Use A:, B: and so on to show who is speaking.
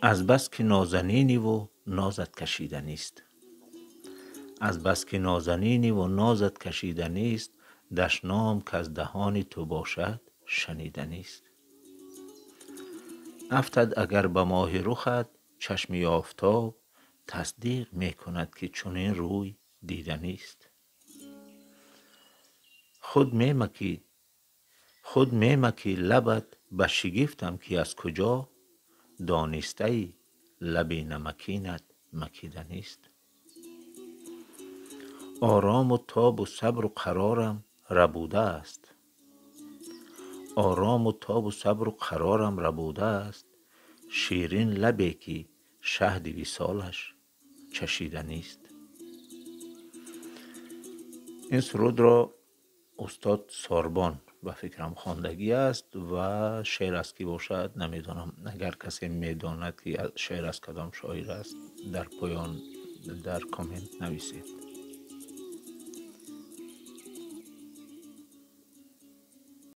A: از بس که نازنینی و نازت کشیدنی است. از بس که نازنینی و نازت کشیدنی است، دشنام که از دهان تو باشد شنیدنی است. افتد اگر به ماه رخت چشمی آفتاب، تصدیق می کند که چنین روی دیدنی است. خود می مکی لبت به شگفتم که از کجا، دانسته ای لب نمکینت مکیدنی است. آرام و تاب و صبر و قرارم ربوده است. آرام و تاب و صبر و قرارم ربوده است، شیرین لبی که شهد وصالش چشیدنی است. این سرود را استاد ساربان به فکرم خواندگی است و شعر است که باشد نمیدانم. اگر کسی میداند که شعر از کدام شاعر است در پایان در کامنت نویسید.